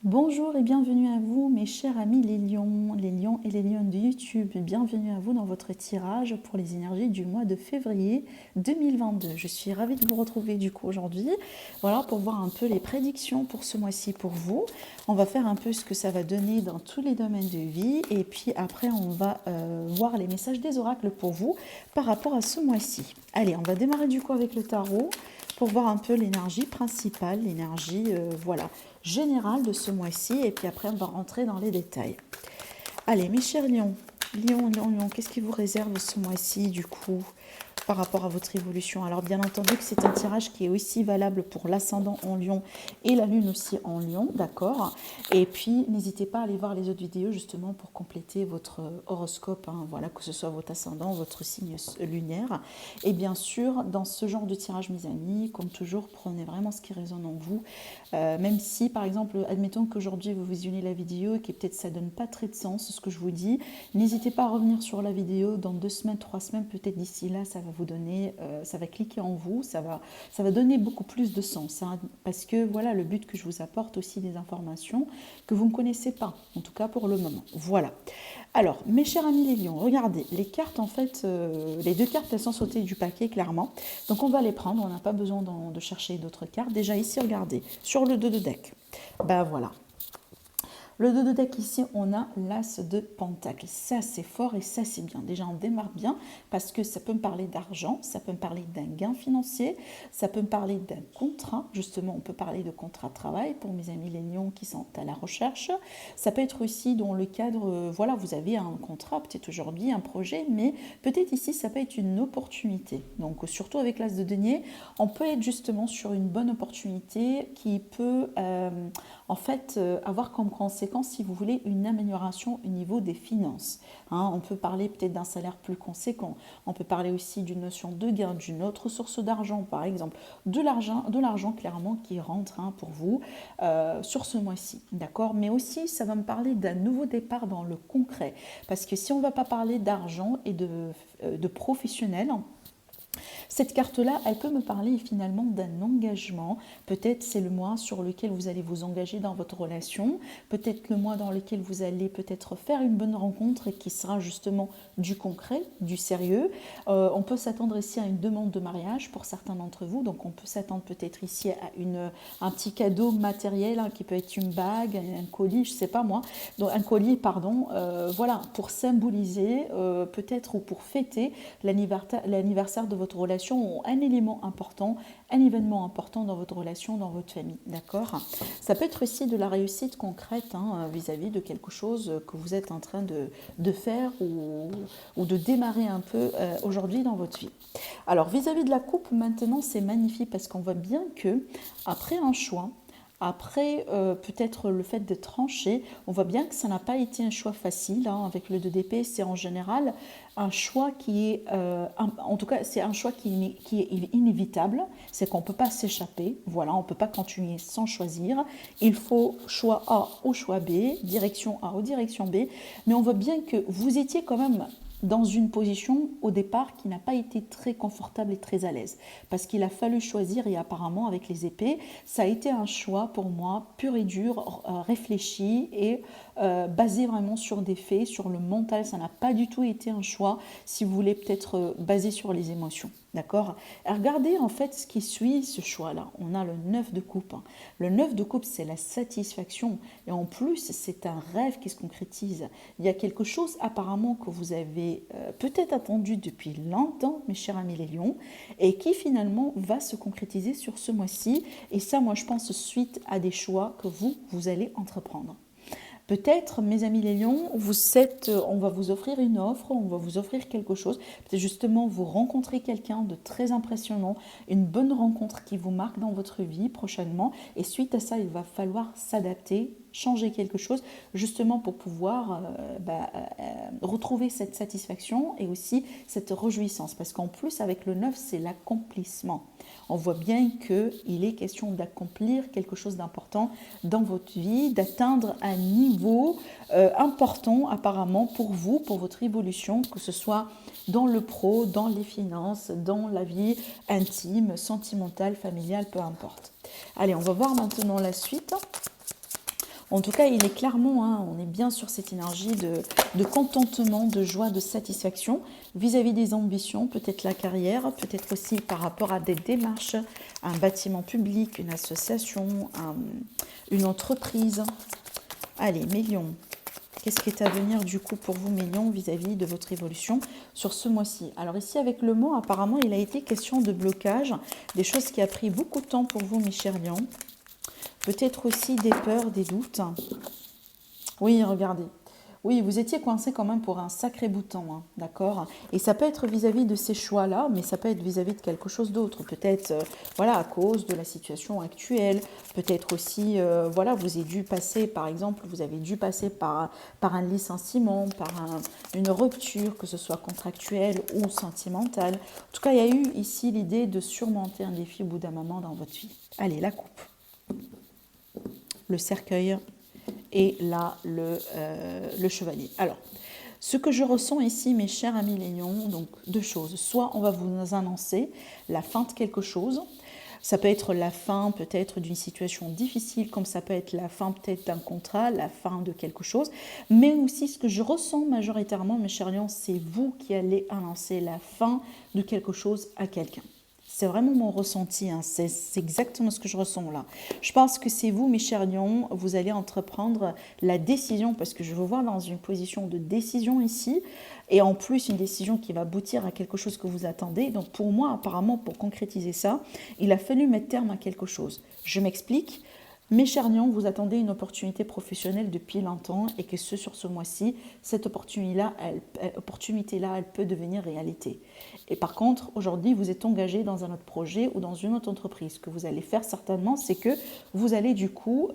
Bonjour et bienvenue à vous mes chers amis les lions et les lionnes de YouTube. Bienvenue à vous dans votre tirage pour les énergies du mois de février 2022. Je suis ravie de vous retrouver du coup aujourd'hui. Voilà pour voir un peu les prédictions pour ce mois-ci pour vous. On va faire un peu ce que ça va donner dans tous les domaines de vie et puis après on va voir les messages des oracles pour vous par rapport à ce mois-ci. Allez, on va démarrer du coup avec le tarot pour voir un peu l'énergie principale, l'énergie voilà, générale de ce mois-ci. Et puis après, on va rentrer dans les détails. Allez, mes chers lions, qu'est-ce qui vous réserve ce mois-ci du coup par rapport à votre évolution? Alors bien entendu que c'est un tirage qui est aussi valable pour l'ascendant en lion et la lune aussi en lion, d'accord? Et puis n'hésitez pas à aller voir les autres vidéos justement pour compléter votre horoscope, hein, voilà, que ce soit votre ascendant, votre signe lunaire. Et bien sûr, dans ce genre de tirage, mes amis, comme toujours, prenez vraiment ce qui résonne en vous. Même si, par exemple, admettons qu'aujourd'hui vous visionnez la vidéo et que peut-être ça donne pas très de sens ce que je vous dis, n'hésitez pas à revenir sur la vidéo dans 2 semaines, 3 semaines, peut-être d'ici là, ça va vous donner, ça va cliquer en vous, ça va donner beaucoup plus de sens, hein, parce que voilà le but que je vous apporte aussi des informations que vous ne connaissez pas, en tout cas pour le moment. Voilà. Alors, mes chers amis les lions, regardez, les cartes en fait, les deux cartes elles sont sautées du paquet clairement, donc on va les prendre, on n'a pas besoin de chercher d'autres cartes. Déjà ici, regardez, sur le dos de deck, ben voilà. Le 2 de deck ici, on a l'as de pentacle. Ça, c'est fort et ça, c'est bien. Déjà, on démarre bien parce que ça peut me parler d'argent, ça peut me parler d'un gain financier, ça peut me parler d'un contrat. Justement, on peut parler de contrat de travail pour mes amis les lions qui sont à la recherche. Ça peut être aussi dans le cadre, voilà, vous avez un contrat, peut-être aujourd'hui, un projet, mais peut-être ici, ça peut être une opportunité. Donc, surtout avec l'as de denier, on peut être justement sur une bonne opportunité qui peut, en fait, avoir comme conséquence, si vous voulez, une amélioration au niveau des finances. Hein, on peut parler peut-être d'un salaire plus conséquent. On peut parler aussi d'une notion de gain, d'une autre source d'argent, par exemple, de l'argent clairement qui rentre, hein, pour vous sur ce mois-ci, d'accord. Mais aussi, ça va me parler d'un nouveau départ dans le concret, parce que si on ne va pas parler d'argent et de professionnel, cette carte-là, elle peut me parler finalement d'un engagement. Peut-être c'est le mois sur lequel vous allez vous engager dans votre relation. Peut-être le mois dans lequel vous allez peut-être faire une bonne rencontre et qui sera justement du concret, du sérieux. On peut s'attendre ici à une demande de mariage pour certains d'entre vous. Donc on peut s'attendre peut-être ici à un petit cadeau matériel, hein, qui peut être une bague, un colis, je ne sais pas moi. Donc un collier, pardon. Voilà, pour symboliser peut-être ou pour fêter l'anniversaire de votre relation, ou un élément important, un événement important dans votre relation, dans votre famille, d'accord. Ça peut être aussi de la réussite concrète, hein, vis-à-vis de quelque chose que vous êtes en train de faire ou de démarrer un peu aujourd'hui dans votre vie. Alors vis-à-vis de la coupe, maintenant c'est magnifique parce qu'on voit bien que après un choix, après, peut-être le fait de trancher, on voit bien que ça n'a pas été un choix facile, hein, avec le 2 d'épée. C'est en général un choix qui est, en tout cas, c'est un choix qui est inévitable. C'est qu'on ne peut pas s'échapper. Voilà, on ne peut pas continuer sans choisir. Il faut choix A ou choix B, direction A ou direction B. Mais on voit bien que vous étiez quand même dans une position au départ qui n'a pas été très confortable et très à l'aise, parce qu'il a fallu choisir, et apparemment avec les épées, ça a été un choix pour moi pur et dur, réfléchi et basé vraiment sur des faits, sur le mental. Ça n'a pas du tout été un choix, si vous voulez, peut-être basé sur les émotions. D'accord. Regardez en fait ce qui suit ce choix-là. On a le 9 de coupe. Le 9 de coupe, c'est la satisfaction. Et en plus, c'est un rêve qui se concrétise. Il y a quelque chose apparemment que vous avez peut-être attendu depuis longtemps, mes chers amis les lions, et qui finalement va se concrétiser sur ce mois-ci. Et ça, moi, je pense suite à des choix que vous allez entreprendre. Peut-être, mes amis les lions, on va vous offrir une offre, on va vous offrir quelque chose. Peut-être justement, vous rencontrez quelqu'un de très impressionnant, une bonne rencontre qui vous marque dans votre vie prochainement. Et suite à ça, il va falloir s'adapter, changer quelque chose, justement pour pouvoir retrouver cette satisfaction et aussi cette réjouissance. Parce qu'en plus, avec le 9, c'est l'accomplissement. On voit bien qu'il est question d'accomplir quelque chose d'important dans votre vie, d'atteindre un niveau important apparemment pour vous, pour votre évolution, que ce soit dans le pro, dans les finances, dans la vie intime, sentimentale, familiale, peu importe. Allez, on va voir maintenant la suite. En tout cas, il est clairement, hein, on est bien sur cette énergie de contentement, de joie, de satisfaction vis-à-vis des ambitions, peut-être la carrière, peut-être aussi par rapport à des démarches, un bâtiment public, une association, une entreprise. Allez, Millions. Qu'est-ce qui est à venir du coup pour vous, Millions, vis-à-vis de votre évolution sur ce mois-ci? Alors ici, avec le mot, apparemment, il a été question de blocage, des choses qui a pris beaucoup de temps pour vous, mes chers lions. Peut-être aussi des peurs, des doutes. Oui, regardez. Oui, vous étiez coincé quand même pour un sacré bout de temps, hein, d'accord? Et ça peut être vis-à-vis de ces choix-là, mais ça peut être vis-à-vis de quelque chose d'autre. Peut-être, voilà, à cause de la situation actuelle. Peut-être aussi, voilà, vous avez dû passer, par exemple, vous avez dû passer par un licenciement, par une rupture, que ce soit contractuelle ou sentimentale. En tout cas, il y a eu ici l'idée de surmonter un défi au bout d'un moment dans votre vie. Allez, la coupe. Le cercueil. Et là, le chevalier. Alors, ce que je ressens ici, mes chers amis les lions, donc deux choses. Soit on va vous annoncer la fin de quelque chose. Ça peut être la fin peut-être d'une situation difficile, comme ça peut être la fin peut-être d'un contrat, la fin de quelque chose. Mais aussi, ce que je ressens majoritairement, mes chers lions, c'est vous qui allez annoncer la fin de quelque chose à quelqu'un. C'est vraiment mon ressenti, hein. C'est exactement ce que je ressens là. Je pense que c'est vous, mes chers lions, vous allez entreprendre la décision, parce que je vous vois dans une position de décision ici, et en plus une décision qui va aboutir à quelque chose que vous attendez. Donc pour moi, apparemment, pour concrétiser ça, il a fallu mettre terme à quelque chose. Je m'explique. Mes chers lions, vous attendez une opportunité professionnelle depuis longtemps et que sur ce mois-ci, cette opportunité-là, elle peut devenir réalité. Et par contre, aujourd'hui, vous êtes engagé dans un autre projet ou dans une autre entreprise. Ce que vous allez faire certainement, c'est que vous allez du coup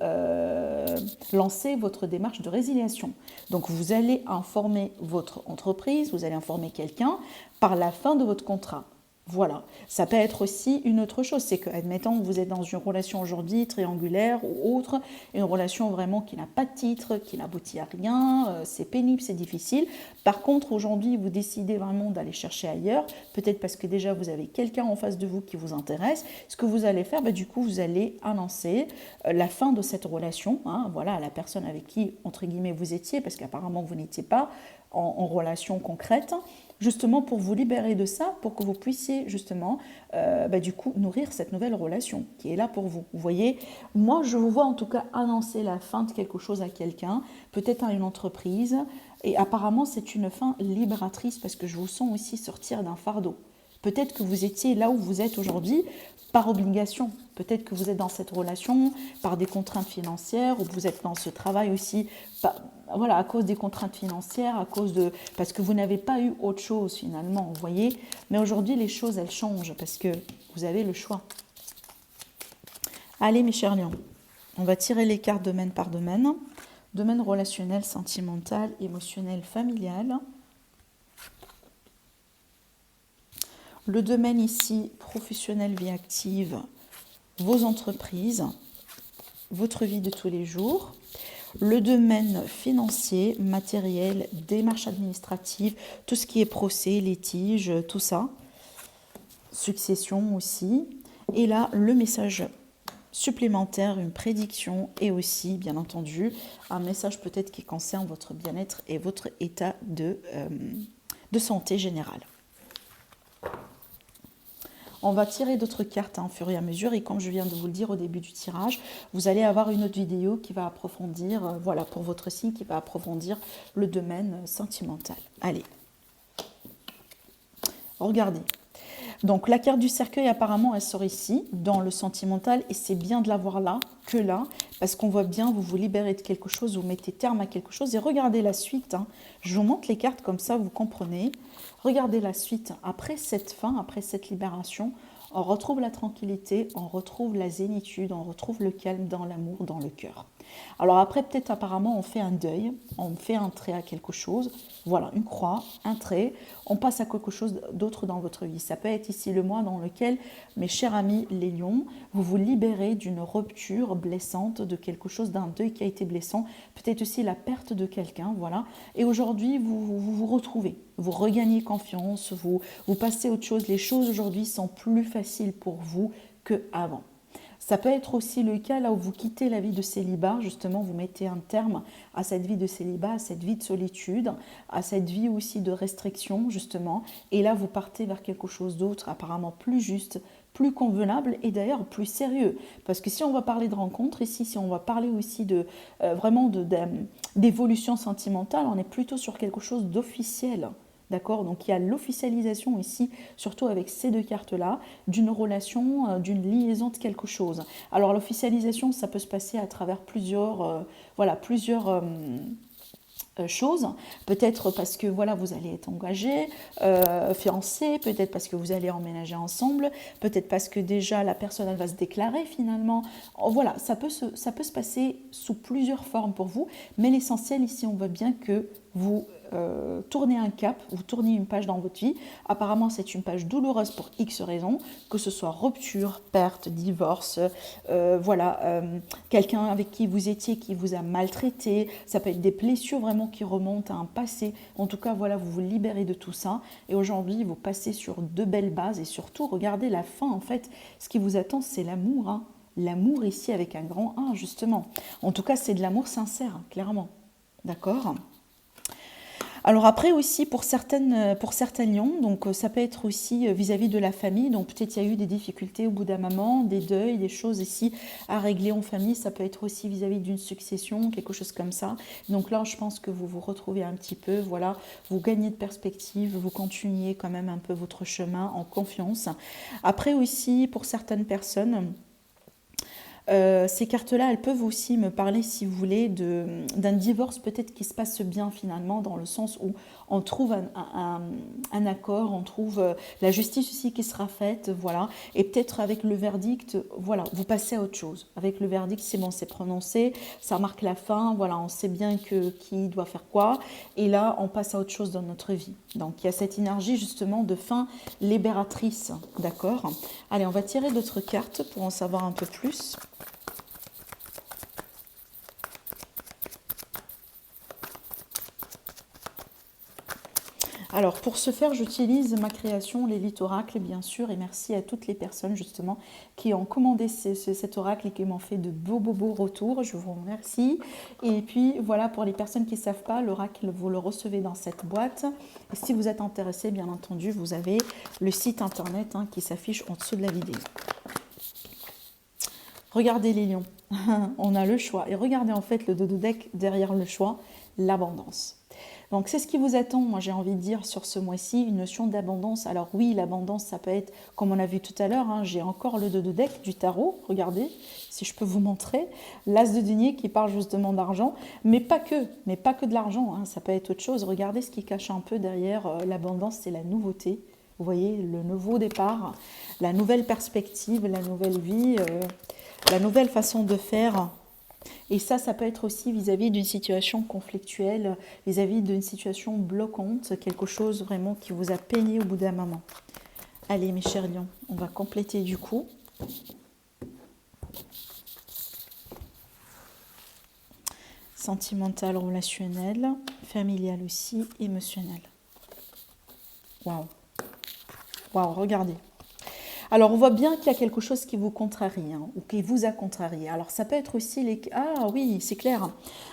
lancer votre démarche de résiliation. Donc, vous allez informer votre entreprise, vous allez informer quelqu'un par la fin de votre contrat. Voilà, ça peut être aussi une autre chose, c'est que, admettons, vous êtes dans une relation aujourd'hui triangulaire ou autre, une relation vraiment qui n'a pas de titre, qui n'aboutit à rien, c'est pénible, c'est difficile. Par contre, aujourd'hui, vous décidez vraiment d'aller chercher ailleurs, peut-être parce que déjà vous avez quelqu'un en face de vous qui vous intéresse. Ce que vous allez faire, du coup, vous allez annoncer la fin de cette relation, hein, voilà, à la personne avec qui, entre guillemets, vous étiez, parce qu'apparemment vous n'étiez pas en relation concrète, justement pour vous libérer de ça, pour que vous puissiez justement du coup nourrir cette nouvelle relation qui est là pour vous. Vous voyez, moi je vous vois en tout cas annoncer la fin de quelque chose à quelqu'un, peut-être à une entreprise, et apparemment c'est une fin libératrice parce que je vous sens aussi sortir d'un fardeau. Peut-être que vous étiez là où vous êtes aujourd'hui par obligation. Peut-être que vous êtes dans cette relation par des contraintes financières ou vous êtes dans ce travail aussi voilà, à cause des contraintes financières, parce que vous n'avez pas eu autre chose finalement, vous voyez. Mais aujourd'hui, les choses, elles changent parce que vous avez le choix. Allez, mes chers lions, on va tirer les cartes domaine par domaine. Domaine relationnel, sentimental, émotionnel, familial. Le domaine ici, professionnel, vie active, vos entreprises, votre vie de tous les jours. Le domaine financier, matériel, démarches administratives, tout ce qui est procès, litige, tout ça. Succession aussi. Et là, le message supplémentaire, une prédiction et aussi, bien entendu, un message peut-être qui concerne votre bien-être et votre état de santé générale. On va tirer d'autres cartes au fur et à mesure et comme je viens de vous le dire au début du tirage, vous allez avoir une autre vidéo qui va approfondir, voilà, pour votre signe, qui va approfondir le domaine sentimental. Allez, regardez. Donc la carte du cercueil, apparemment, elle sort ici, dans le sentimental, et c'est bien de l'avoir là, que là, parce qu'on voit bien, vous vous libérez de quelque chose, vous mettez terme à quelque chose, et regardez la suite, hein. Je vous montre les cartes comme ça, vous comprenez. Regardez la suite, après cette fin, après cette libération, on retrouve la tranquillité, on retrouve la zénitude, on retrouve le calme dans l'amour, dans le cœur. Alors après, peut-être apparemment, on fait un deuil, on fait un trait à quelque chose, voilà, une croix, un trait, on passe à quelque chose d'autre dans votre vie. Ça peut être ici le mois dans lequel, mes chers amis les lions, vous vous libérez d'une rupture blessante, de quelque chose, d'un deuil qui a été blessant, peut-être aussi la perte de quelqu'un, voilà. Et aujourd'hui, vous retrouvez, vous regagnez confiance, vous passez à autre chose. Les choses aujourd'hui sont plus faciles pour vous qu'avant. Ça peut être aussi le cas là où vous quittez la vie de célibat, justement, vous mettez un terme à cette vie de célibat, à cette vie de solitude, à cette vie aussi de restriction, justement. Et là, vous partez vers quelque chose d'autre, apparemment plus juste, plus convenable et d'ailleurs plus sérieux. Parce que si on va parler de rencontres ici, si on va parler aussi de vraiment d'évolution sentimentale, on est plutôt sur quelque chose d'officiel. D'accord? Donc il y a l'officialisation ici, surtout avec ces deux cartes-là, d'une relation, d'une liaison de quelque chose. Alors l'officialisation, ça peut se passer à travers plusieurs choses. Peut-être parce que voilà, vous allez être engagé, fiancé, peut-être parce que vous allez emménager ensemble, peut-être parce que déjà la personne elle va se déclarer finalement. Voilà, ça peut se passer sous plusieurs formes pour vous, mais l'essentiel ici, on voit bien que vous tournez un cap, vous tournez une page dans votre vie. Apparemment, c'est une page douloureuse pour X raisons, que ce soit rupture, perte, divorce, quelqu'un avec qui vous étiez, qui vous a maltraité, ça peut être des blessures vraiment qui remontent à un passé. En tout cas, voilà, vous vous libérez de tout ça. Et aujourd'hui, vous passez sur de belles bases et surtout, regardez la fin, en fait, ce qui vous attend, c'est l'amour. Hein. L'amour ici avec un grand 1, justement. En tout cas, c'est de l'amour sincère, clairement. D'accord ? Alors après aussi pour certains lions, donc ça peut être aussi vis-à-vis de la famille, donc peut-être il y a eu des difficultés au bout d'un moment, des deuils, des choses ici à régler en famille, ça peut être aussi vis-à-vis d'une succession, quelque chose comme ça. Donc là je pense que vous vous retrouvez un petit peu, voilà, vous gagnez de perspective, vous continuez quand même un peu votre chemin en confiance. Après aussi pour certaines personnes, ces cartes-là, elles peuvent aussi me parler, si vous voulez, d'un divorce peut-être qui se passe bien finalement, dans le sens où on trouve un accord, on trouve la justice aussi qui sera faite, voilà. Et peut-être avec le verdict, voilà, vous passez à autre chose. Avec le verdict, c'est bon, c'est prononcé, ça marque la fin, voilà, on sait bien qui doit faire quoi. Et là, on passe à autre chose dans notre vie. Donc, il y a cette énergie justement de fin libératrice, d'accord ? Allez, on va tirer d'autres cartes pour en savoir un peu plus. Alors, pour ce faire, j'utilise ma création, l'élite oracle, bien sûr, et merci à toutes les personnes, justement, qui ont commandé cet oracle et qui m'ont fait de beaux retours. Je vous remercie. Et puis, voilà, pour les personnes qui ne savent pas, l'oracle, vous le recevez dans cette boîte. Et si vous êtes intéressé, bien entendu, vous avez le site internet qui s'affiche en dessous de la vidéo. Regardez les lions, on a le choix. Et regardez en fait le dos de deck derrière le choix, l'abondance. Donc c'est ce qui vous attend, moi j'ai envie de dire sur ce mois-ci, une notion d'abondance. Alors oui, l'abondance ça peut être, comme on a vu tout à l'heure, j'ai encore le dos de deck du tarot, regardez, si je peux vous montrer, l'as de denier qui parle justement d'argent, mais pas que de l'argent, ça peut être autre chose. Regardez ce qui cache un peu derrière l'abondance, c'est la nouveauté. Vous voyez, le nouveau départ, la nouvelle perspective, la nouvelle vie, la nouvelle façon de faire. Et ça peut être aussi vis-à-vis d'une situation conflictuelle, vis-à-vis d'une situation bloquante, quelque chose vraiment qui vous a peiné au bout d'un moment. Allez mes chers lions, on va compléter du coup. Sentimental, relationnel, familial aussi, émotionnel. Waouh. Waouh, regardez. Alors, on voit bien qu'il y a quelque chose qui vous contrarie ou qui vous a contrarié. Alors, ça peut être aussi Ah oui, c'est clair.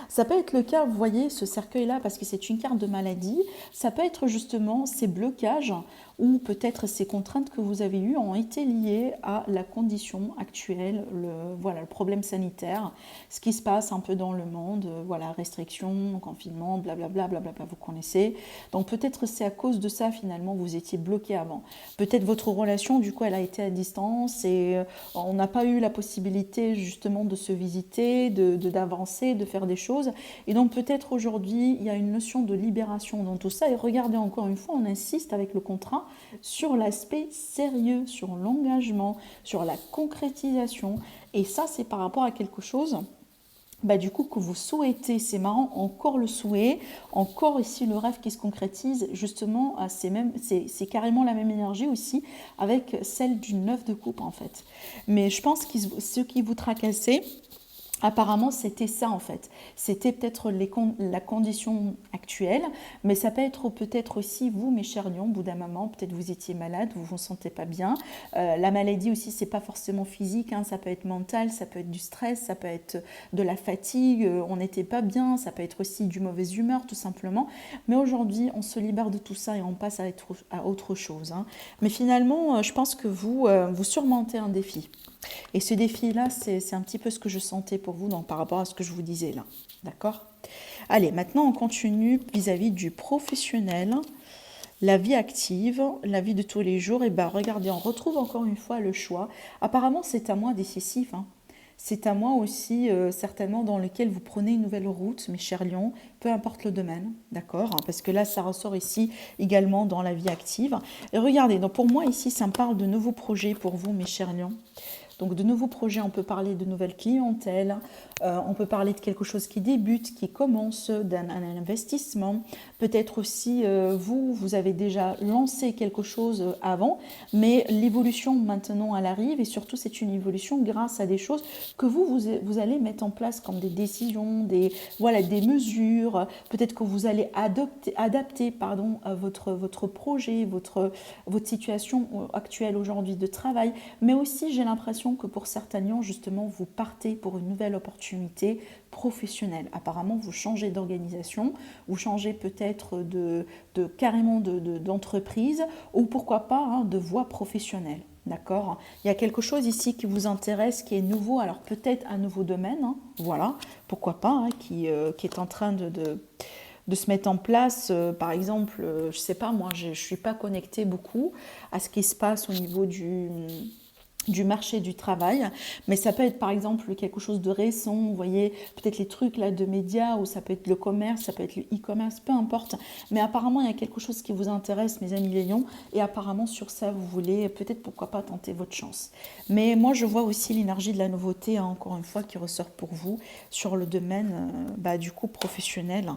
Ça peut être le cas, vous voyez, ce cercueil-là, parce que c'est une carte de maladie. Ça peut être justement ces blocages ou peut-être ces contraintes que vous avez eues ont été liées à la condition actuelle, le problème sanitaire, ce qui se passe un peu dans le monde, restrictions, confinement, blablabla, vous connaissez. Donc peut-être c'est à cause de ça finalement vous étiez bloqué avant. Peut-être votre relation du coup elle a été à distance et on n'a pas eu la possibilité justement de se visiter, d'avancer, de faire des choses. Et donc peut-être aujourd'hui il y a une notion de libération dans tout ça. Et regardez encore une fois, on insiste avec le contrat sur l'aspect sérieux, sur l'engagement, sur la concrétisation. Et ça, c'est par rapport à quelque chose du coup que vous souhaitez. C'est marrant, encore le souhait, encore ici le rêve qui se concrétise, justement, c'est carrément la même énergie aussi avec celle du 9 de coupe en fait. Mais je pense que ce qui vous tracassait, Apparemment, c'était ça en fait. C'était peut-être la condition actuelle, mais ça peut être peut-être aussi vous, mes chers lions, au bout d'un moment, peut-être vous étiez malade, vous vous sentez pas bien. La maladie aussi, c'est pas forcément physique, hein, ça peut être mental, ça peut être du stress, ça peut être de la fatigue, on n'était pas bien, ça peut être aussi du mauvaise humeur tout simplement. Mais aujourd'hui, on se libère de tout ça et on passe à autre chose, hein. Mais finalement, je pense que vous surmontez un défi. Et ce défi-là, c'est un petit peu ce que je sentais pour vous donc, par rapport à ce que je vous disais là. D'accord? Allez, maintenant on continue vis-à-vis du professionnel, la vie active, la vie de tous les jours. Et bien regardez, on retrouve encore une fois le choix. Apparemment, c'est à moi décisif, hein. C'est à moi aussi, certainement, dans lequel vous prenez une nouvelle route, mes chers lions, peu importe le domaine, d'accord? Parce que là, ça ressort ici également dans la vie active. Et regardez, donc pour moi, ici, ça me parle de nouveaux projets pour vous, mes chers lions. Donc de nouveaux projets, on peut parler de nouvelles clientèles, on peut parler de quelque chose qui débute, qui commence, d'un investissement. Peut-être aussi, vous avez déjà lancé quelque chose avant, mais l'évolution maintenant, elle arrive et surtout c'est une évolution grâce à des choses que vous allez mettre en place comme des décisions, voilà, des mesures. Peut-être que vous allez adapter pardon, votre projet, votre situation actuelle aujourd'hui de travail, mais aussi j'ai l'impression que pour certains lions, justement, vous partez pour une nouvelle opportunité professionnelle. Apparemment, vous changez d'organisation, vous changez peut-être carrément d'entreprise ou pourquoi pas hein, de voie professionnelle. D'accord? Il y a quelque chose ici qui vous intéresse, qui est nouveau, alors peut-être un nouveau domaine, hein, voilà, pourquoi pas, hein, qui est en train de se mettre en place. Par exemple, je ne sais pas, moi, je ne suis pas connectée beaucoup à ce qui se passe au niveau du marché du travail, mais ça peut être par exemple quelque chose de récent, vous voyez, peut-être les trucs là de médias, ou ça peut être le commerce, ça peut être le e-commerce, peu importe, mais apparemment il y a quelque chose qui vous intéresse, mes amis les lions, et apparemment sur ça vous voulez peut-être pourquoi pas tenter votre chance. Mais moi je vois aussi l'énergie de la nouveauté, hein, encore une fois, qui ressort pour vous sur le domaine du coup professionnel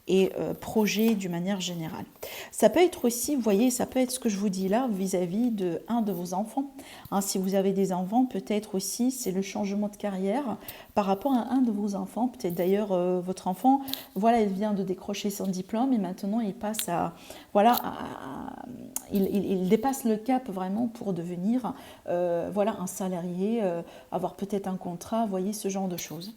et projet d'une manière générale. Ça peut être aussi, vous voyez, ça peut être ce que je vous dis là vis-à-vis de un de vos enfants. Hein, si vous avez des enfants, peut-être aussi c'est le changement de carrière par rapport à un de vos enfants. Peut-être d'ailleurs votre enfant, voilà, il vient de décrocher son diplôme et maintenant il passe il dépasse le cap vraiment pour devenir voilà, un salarié, avoir peut-être un contrat, vous voyez, ce genre de choses.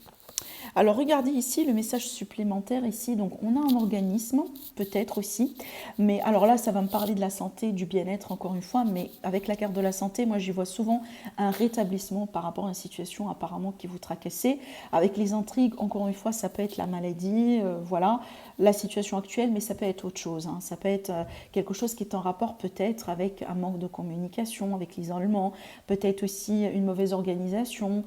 Alors regardez ici le message supplémentaire ici, donc on a un organisme peut-être aussi, mais alors là ça va me parler de la santé, du bien-être encore une fois, mais avec la carte de la santé, moi j'y vois souvent un rétablissement par rapport à une situation apparemment qui vous tracassait. Avec les intrigues, encore une fois, ça peut être la maladie, voilà, la situation actuelle, mais ça peut être autre chose, hein. Ça peut être quelque chose qui est en rapport peut-être avec un manque de communication, avec l'isolement, peut-être aussi une mauvaise organisation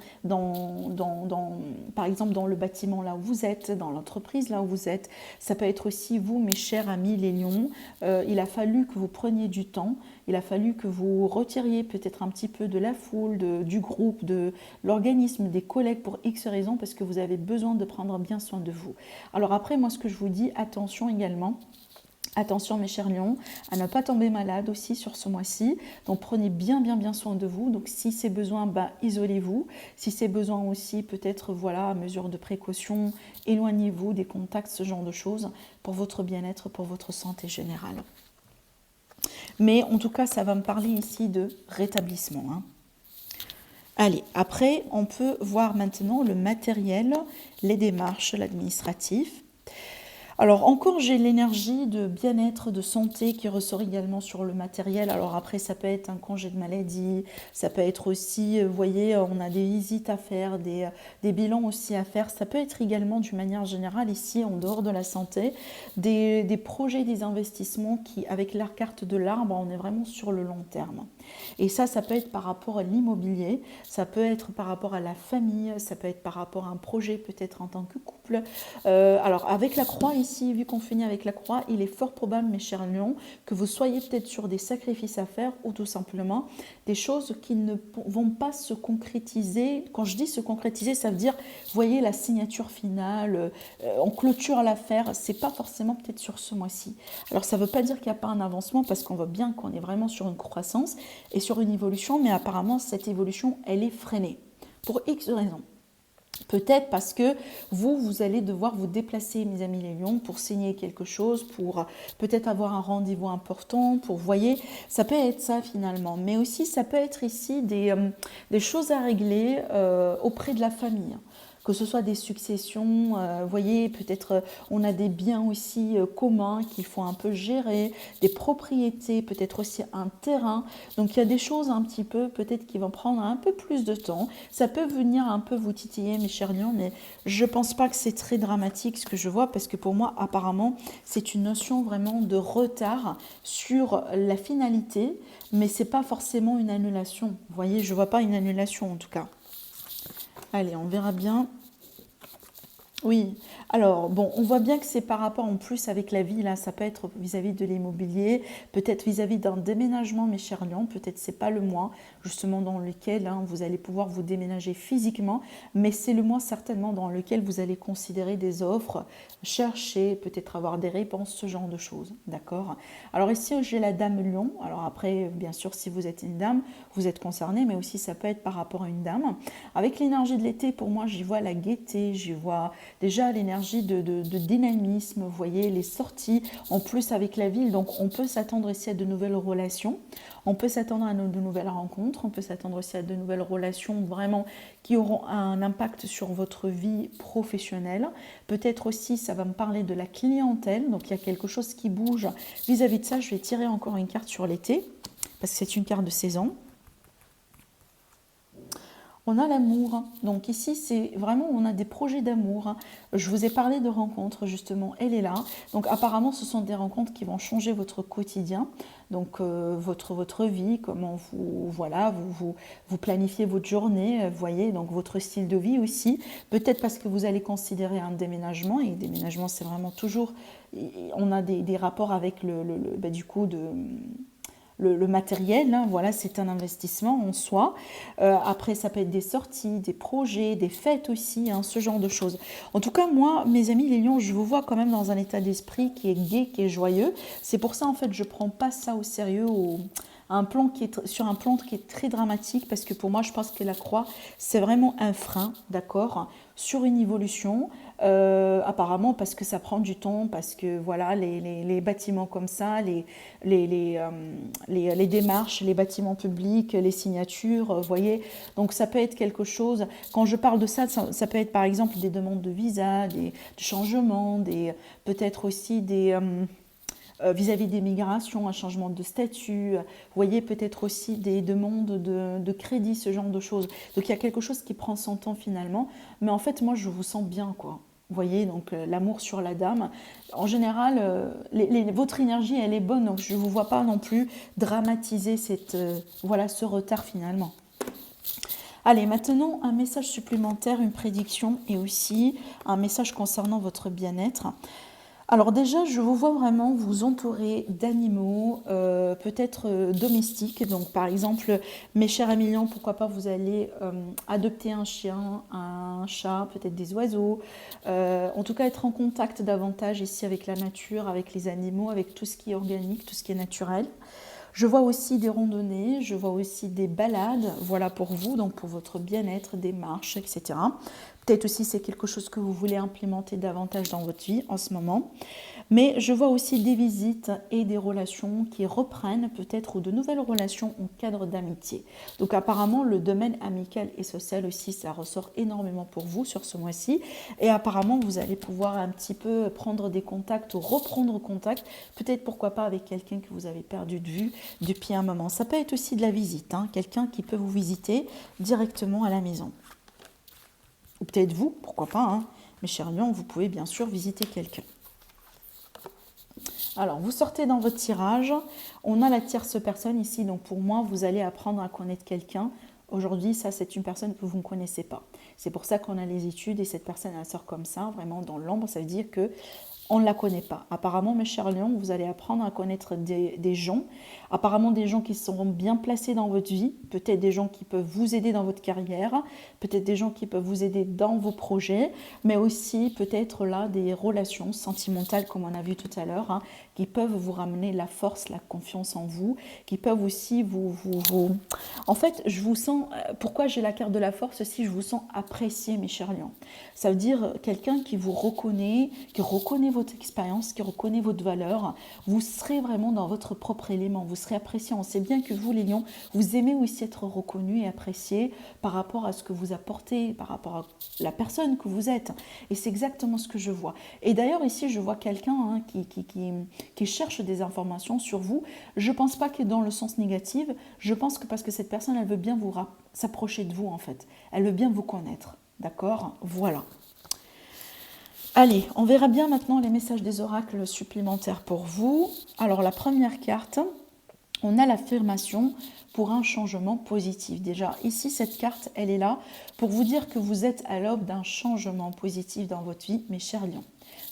par exemple dans le bâtiment là où vous êtes, dans l'entreprise là où vous êtes. Ça peut être aussi vous, mes chers amis les lions. Il a fallu que vous preniez du temps, il a fallu que vous retiriez peut-être un petit peu de la foule, du groupe, de l'organisme, des collègues pour X raisons, parce que vous avez besoin de prendre bien soin de vous. Alors après, moi ce que je vous dis, attention également. Attention mes chers lions, à ne pas tomber malade aussi sur ce mois-ci. Donc prenez bien soin de vous. Donc si c'est besoin, isolez-vous. Si c'est besoin aussi, peut-être voilà, à mesure de précaution, éloignez-vous des contacts, ce genre de choses, pour votre bien-être, pour votre santé générale. Mais en tout cas, ça va me parler ici de rétablissement, hein. Allez, après, on peut voir maintenant le matériel, les démarches, l'administratif. Alors encore j'ai l'énergie de bien-être, de santé qui ressort également sur le matériel. Alors après ça peut être un congé de maladie, ça peut être aussi, vous voyez, on a des visites à faire, des bilans aussi à faire. Ça peut être également d'une manière générale ici en dehors de la santé, des projets, des investissements qui avec la carte de l'arbre, on est vraiment sur le long terme. Et ça peut être par rapport à l'immobilier, ça peut être par rapport à la famille, ça peut être par rapport à un projet peut-être en tant que couple. Alors avec la croix ici, vu qu'on finit avec la croix, il est fort probable, mes chers lions, que vous soyez peut-être sur des sacrifices à faire ou tout simplement des choses qui ne vont pas se concrétiser. Quand je dis se concrétiser, ça veut dire, vous voyez, la signature finale, on clôture l'affaire, c'est pas forcément peut-être sur ce mois-ci. Alors ça ne veut pas dire qu'il n'y a pas un avancement, parce qu'on voit bien qu'on est vraiment sur une croissance et sur une évolution, mais apparemment cette évolution, elle est freinée pour X raisons. Peut-être parce que vous allez devoir vous déplacer, mes amis les lions, pour signer quelque chose, pour peut-être avoir un rendez-vous important, pour, voyez, ça peut être ça finalement. Mais aussi, ça peut être ici des choses à régler auprès de la famille. Que ce soit des successions, vous voyez, peut-être on a des biens aussi communs qu'il faut un peu gérer, des propriétés, peut-être aussi un terrain. Donc il y a des choses un petit peu, peut-être qui vont prendre un peu plus de temps. Ça peut venir un peu vous titiller, mes chers lions, mais je pense pas que c'est très dramatique ce que je vois, parce que pour moi, apparemment, c'est une notion vraiment de retard sur la finalité, mais c'est pas forcément une annulation. Vous voyez, je vois pas une annulation en tout cas. Allez, on verra bien. Oui, alors bon, on voit bien que c'est par rapport en plus avec la vie, là, ça peut être vis-à-vis de l'immobilier, peut-être vis-à-vis d'un déménagement, mes chers lions, peut-être c'est pas le mois justement dans lequel vous allez pouvoir vous déménager physiquement, mais c'est le mois certainement dans lequel vous allez considérer des offres, chercher, peut-être avoir des réponses, ce genre de choses, d'accord? Alors ici, j'ai la dame lion, alors après, bien sûr, si vous êtes une dame, vous êtes concerné, mais aussi ça peut être par rapport à une dame. Avec l'énergie de l'été, pour moi, j'y vois la gaieté, j'y vois déjà l'énergie de dynamisme, vous voyez, les sorties, en plus avec la ville, donc on peut s'attendre ici à de nouvelles relations, on peut s'attendre à de nouvelles rencontres, on peut s'attendre aussi à de nouvelles relations vraiment qui auront un impact sur votre vie professionnelle. Peut-être aussi, ça va me parler de la clientèle, donc il y a quelque chose qui bouge vis-à-vis de ça. Je vais tirer encore une carte sur l'été, parce que c'est une carte de saison. On a l'amour. Donc ici, c'est vraiment, on a des projets d'amour. Je vous ai parlé de rencontres, justement, elle est là. Donc apparemment, ce sont des rencontres qui vont changer votre quotidien, donc votre vie, comment vous, voilà, vous planifiez votre journée, vous voyez, donc votre style de vie aussi. Peut-être parce que vous allez considérer un déménagement, et déménagement, c'est vraiment toujours, on a des rapports avec du coup, le matériel, hein, voilà, c'est un investissement en soi. Après, ça peut être des sorties, des projets, des fêtes aussi, hein, ce genre de choses. En tout cas, moi, mes amis les lions, je vous vois quand même dans un état d'esprit qui est gai, qui est joyeux. C'est pour ça, en fait, je ne prends pas ça au sérieux, sur un plan qui est très dramatique, parce que pour moi, je pense que la croix, c'est vraiment un frein, d'accord, sur une évolution. Apparemment parce que ça prend du temps, parce que voilà, les bâtiments comme ça, les démarches, les bâtiments publics, les signatures, vous voyez, donc ça peut être quelque chose, quand je parle de ça, ça peut être par exemple des demandes de visa, des changements, peut-être aussi vis-à-vis des migrations, un changement de statut, vous voyez, peut-être aussi des demandes de crédit, ce genre de choses. Donc il y a quelque chose qui prend son temps finalement, mais en fait moi je vous sens bien, quoi. Vous voyez, donc l'amour sur la dame. En général, votre énergie, elle est bonne, donc je ne vous vois pas non plus dramatiser voilà, ce retard finalement. Allez, maintenant un message supplémentaire, une prédiction et aussi un message concernant votre bien-être. Alors déjà, je vous vois vraiment vous entourer d'animaux, peut-être domestiques. Donc par exemple, mes chers amis lions, pourquoi pas vous allez adopter un chien, un chat, peut-être des oiseaux. En tout cas, être en contact davantage ici avec la nature, avec les animaux, avec tout ce qui est organique, tout ce qui est naturel. Je vois aussi des randonnées, je vois aussi des balades, voilà pour vous, donc pour votre bien-être, des marches, etc. Peut-être aussi c'est quelque chose que vous voulez implémenter davantage dans votre vie en ce moment. Mais je vois aussi des visites et des relations qui reprennent peut-être, ou de nouvelles relations en cadre d'amitié. Donc apparemment le domaine amical et social aussi, ça ressort énormément pour vous sur ce mois-ci. Et apparemment vous allez pouvoir un petit peu prendre des contacts ou reprendre contact, peut-être pourquoi pas avec quelqu'un que vous avez perdu de vue depuis un moment. Ça peut être aussi de la visite, hein, quelqu'un qui peut vous visiter directement à la maison. Ou peut-être vous, pourquoi pas, hein. Mes chers lions, vous pouvez bien sûr visiter quelqu'un. Alors, vous sortez dans votre tirage. On a la tierce personne ici. Donc, pour moi, vous allez apprendre à connaître quelqu'un. Aujourd'hui, ça, c'est une personne que vous ne connaissez pas. C'est pour ça qu'on a les études et cette personne, elle sort comme ça, vraiment dans l'ombre. Ça veut dire que On ne la connaît pas. Apparemment, mes chers lions, vous allez apprendre à connaître des gens, apparemment des gens qui seront bien placés dans votre vie, peut-être des gens qui peuvent vous aider dans votre carrière, peut-être des gens qui peuvent vous aider dans vos projets, mais aussi peut-être là des relations sentimentales, comme on a vu tout à l'heure, hein, qui peuvent vous ramener la force, la confiance en vous, qui peuvent aussi vous... En fait, je vous sens... Pourquoi j'ai la carte de la force? Si je vous sens apprécié, mes chers lions. Ça veut dire quelqu'un qui vous reconnaît, qui reconnaît votre expérience, qui reconnaît votre valeur. Vous serez vraiment dans votre propre élément, vous serez apprécié. On sait bien que vous, les lions, vous aimez aussi être reconnu et apprécié par rapport à ce que vous apportez, par rapport à la personne que vous êtes. Et c'est exactement ce que je vois. Et d'ailleurs, ici, je vois quelqu'un hein, qui cherche des informations sur vous. Je ne pense pas qu'il est dans le sens négatif. Je pense que parce que cette personne, elle veut bien vous s'approcher de vous, en fait. Elle veut bien vous connaître. D'accord? Voilà. Allez, on verra bien maintenant les messages des oracles supplémentaires pour vous. Alors, la première carte, on a l'affirmation pour un changement positif. Déjà, ici, cette carte, elle est là pour vous dire que vous êtes à l'aube d'un changement positif dans votre vie, mes chers lions.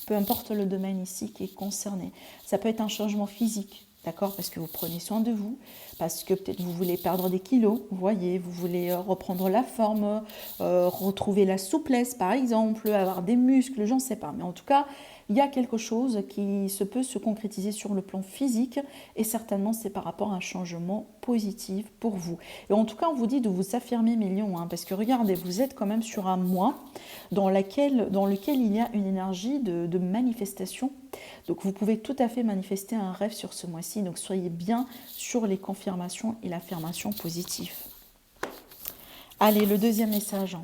Peu importe le domaine ici qui est concerné. Ça peut être un changement physique, d'accord? Parce que vous prenez soin de vous, parce que peut-être vous voulez perdre des kilos, vous voyez, vous voulez reprendre la forme, retrouver la souplesse par exemple, avoir des muscles, j'en sais pas. Mais en tout cas, il y a quelque chose qui peut se concrétiser sur le plan physique et certainement c'est par rapport à un changement positif pour vous. Et en tout cas, on vous dit de vous affirmer, mes lions, hein, parce que regardez, vous êtes quand même sur un mois dans lequel il y a une énergie de manifestation. Donc vous pouvez tout à fait manifester un rêve sur ce mois-ci, donc soyez bien sur les confirmations et l'affirmation positive. Allez, le deuxième message.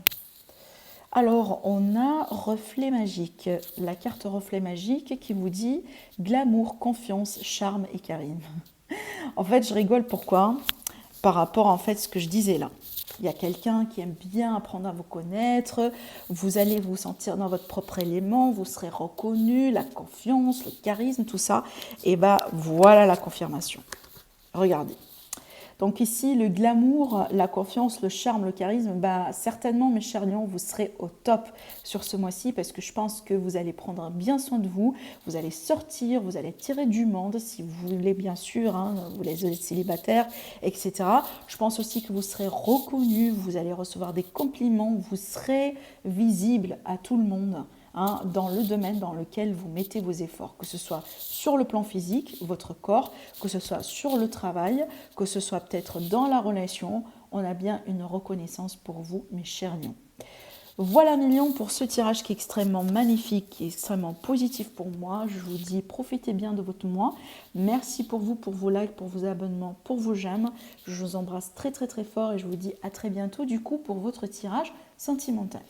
Alors, on a reflet magique, la carte reflet magique qui vous dit glamour, confiance, charme et charisme. En fait, je rigole, pourquoi? Par rapport en fait à ce que je disais là. Il y a quelqu'un qui aime bien apprendre à vous connaître, vous allez vous sentir dans votre propre élément, vous serez reconnu, la confiance, le charisme, tout ça. Et bien, voilà la confirmation. Regardez. Donc ici, le glamour, la confiance, le charme, le charisme, bah, certainement, mes chers lions, vous serez au top sur ce mois-ci parce que je pense que vous allez prendre bien soin de vous, vous allez sortir, vous allez tirer du monde si vous voulez, bien sûr, hein, vous les célibataires, etc. Je pense aussi que vous serez reconnus, vous allez recevoir des compliments, vous serez visible à tout le monde. Hein, dans le domaine dans lequel vous mettez vos efforts, que ce soit sur le plan physique, votre corps, que ce soit sur le travail, que ce soit peut-être dans la relation, on a bien une reconnaissance pour vous, mes chers lions. Voilà mes lions pour ce tirage qui est extrêmement magnifique, qui est extrêmement positif pour moi. Je vous dis profitez bien de votre mois. Merci pour vous, pour vos likes, pour vos abonnements, pour vos j'aime. Je vous embrasse très très très fort et je vous dis à très bientôt du coup pour votre tirage sentimental.